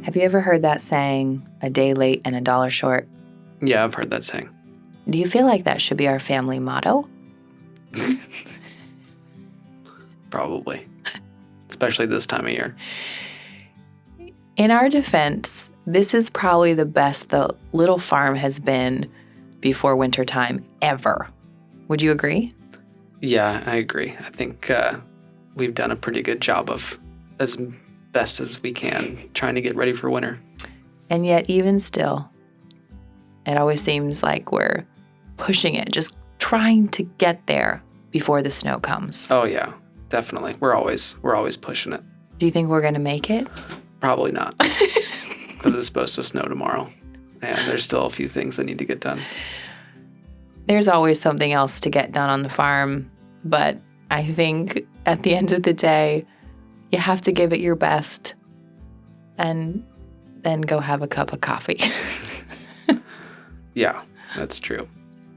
Have you ever heard that saying, a day late and a dollar short? Yeah, I've heard that saying. Do you feel like that should be our family motto? Probably. Especially this time of year. In our defense, this is probably the best the little farm has been before wintertime ever. Would you agree? Yeah, I agree. I think we've done a pretty good job of, as best as we can, trying to get ready for winter. And yet, even still, it always seems like we're pushing it, just trying to get there before the snow comes. Oh yeah, definitely. We're always pushing it. Do you think we're going to make it? Probably not, because it's supposed to snow tomorrow, and there's still a few things that need to get done. There's always something else to get done on the farm, but I think at the end of the day, you have to give it your best and then go have a cup of coffee. Yeah, that's true.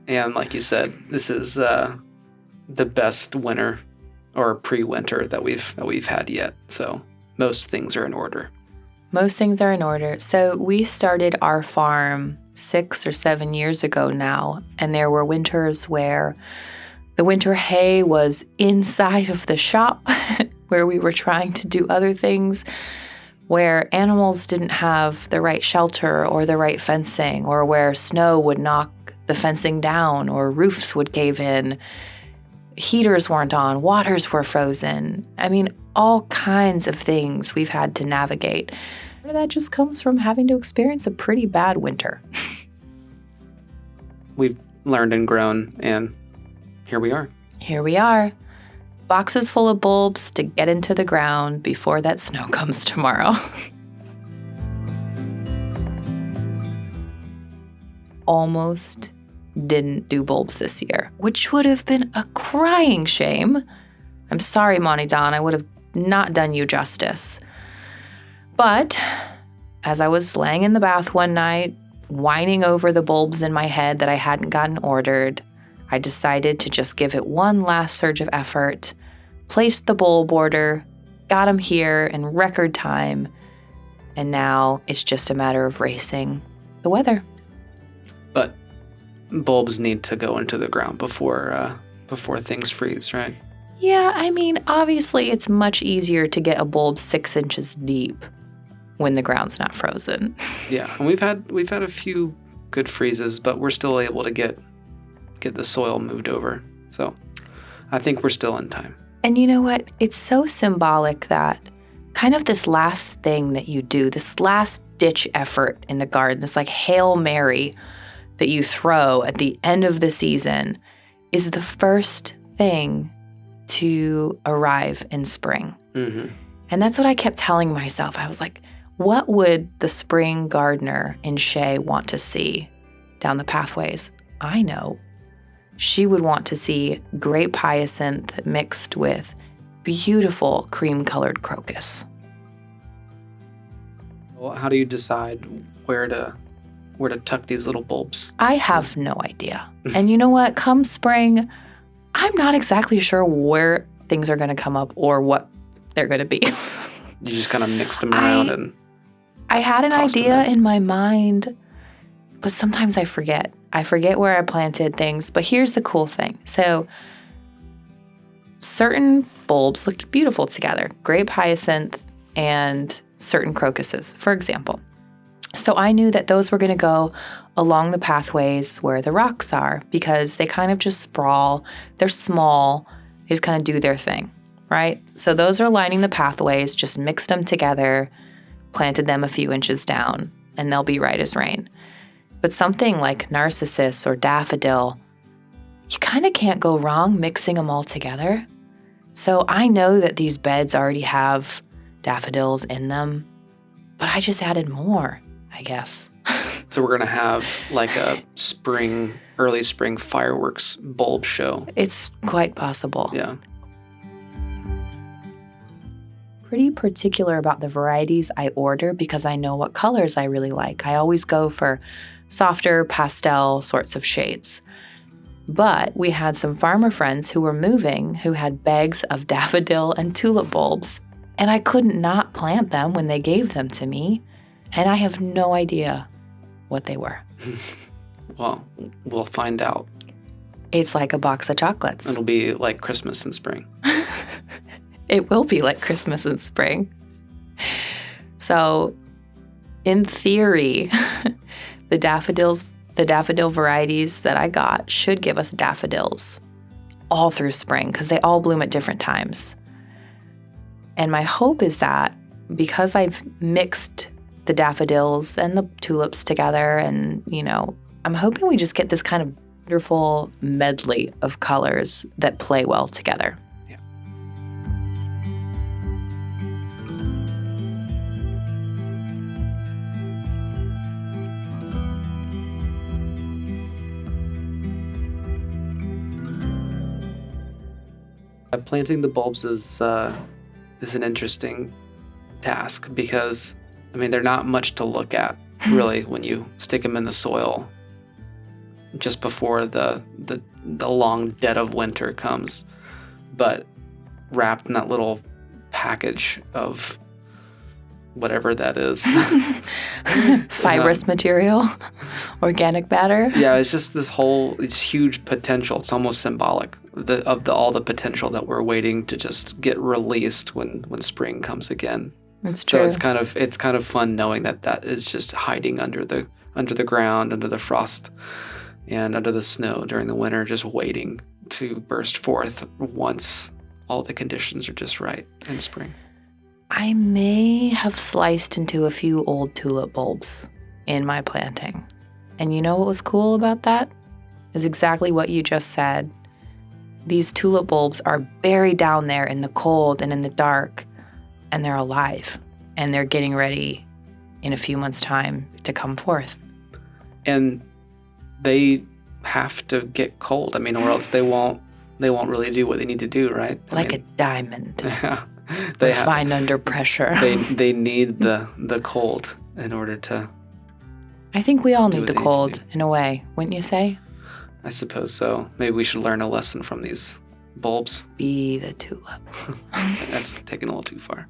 And like you said, this is the best winter or pre-winter that we've had yet. So most things are in order. Most things are in order. So we started our farm 6 or 7 years ago now, and there were winters where the winter hay was inside of the shop, where we were trying to do other things, where animals didn't have the right shelter or the right fencing, or where snow would knock the fencing down or roofs would cave in. Heaters weren't on, waters were frozen. I mean, all kinds of things we've had to navigate. That just comes from having to experience a pretty bad winter. We've learned and grown, and here we are. Here we are. Boxes full of bulbs to get into the ground before that snow comes tomorrow. Almost didn't do bulbs this year, which would have been a crying shame. I'm sorry, Monty Don, I would have not done you justice. But as I was laying in the bath one night, whining over the bulbs in my head that I hadn't gotten ordered, I decided to just give it one last surge of effort, placed the bulb order, got them here in record time, and now it's just a matter of racing the weather. But bulbs need to go into the ground before things freeze, right? Yeah, I mean, obviously it's much easier to get a bulb 6 inches deep when the ground's not frozen. Yeah, and we've had a few good freezes, but we're still able to get the soil moved over. So I think we're still in time. And you know what? It's so symbolic that kind of this last thing that you do, this last ditch effort in the garden, this like Hail Mary that you throw at the end of the season is the first thing to arrive in spring. Mm-hmm. And that's what I kept telling myself. I was like, what would the spring gardener in Shaye want to see down the pathways? I know. She would want to see grape hyacinth mixed with beautiful cream-colored crocus. Well, how do you decide where to tuck these little bulbs? I have no idea. And you know what? Come spring, I'm not exactly sure where things are going to come up or what they're going to be. You just kind of mixed them around I had an idea in my mind, but sometimes I forget. I forget where I planted things, but here's the cool thing. So certain bulbs look beautiful together, grape hyacinth and certain crocuses, for example. So I knew that those were going to go along the pathways where the rocks are because they kind of just sprawl. They're small. They just kind of do their thing, right? So those are lining the pathways, just mixed them together, planted them a few inches down, and they'll be right as rain. But something like narcissus or daffodil, you kind of can't go wrong mixing them all together. So I know that these beds already have daffodils in them, but I just added more, I guess. So we're going to have like a early spring fireworks bulb show. It's quite possible. Yeah. Pretty particular about the varieties I order because I know what colors I really like. I always go for softer pastel sorts of shades. But we had some farmer friends who were moving who had bags of daffodil and tulip bulbs, and I couldn't not plant them when they gave them to me. And I have no idea what they were. Well, we'll find out. It's like a box of chocolates. It'll be like Christmas in spring. It will be like Christmas in spring. So, in theory, the daffodil varieties that I got should give us daffodils all through spring because they all bloom at different times. And my hope is that because I've mixed the daffodils and the tulips together and, I'm hoping we just get this kind of wonderful medley of colors that play well together. Yeah. Planting the bulbs is an interesting task because, they're not much to look at, really, when you stick them in the soil just before the long dead of winter comes. But wrapped in that little package of whatever that is. Fibrous material, organic matter. Yeah, it's just it's huge potential. It's almost symbolic of all the potential that we're waiting to just get released when spring comes again. It's true. So it's kind of fun knowing that is just hiding under the ground, under the frost, and under the snow during the winter, just waiting to burst forth once all the conditions are just right in spring. I may have sliced into a few old tulip bulbs in my planting. And you know what was cool about that? Is exactly what you just said. These tulip bulbs are buried down there in the cold and in the dark, and they're alive, and they're getting ready in a few months' time to come forth. And they have to get cold. Or else they won't really do what they need to do, right? A diamond. Yeah. Refined under pressure. They need the cold in order to. I think we all need the cold in a way, wouldn't you say? I suppose so. Maybe we should learn a lesson from these bulbs. Be the tulip. That's taken a little too far.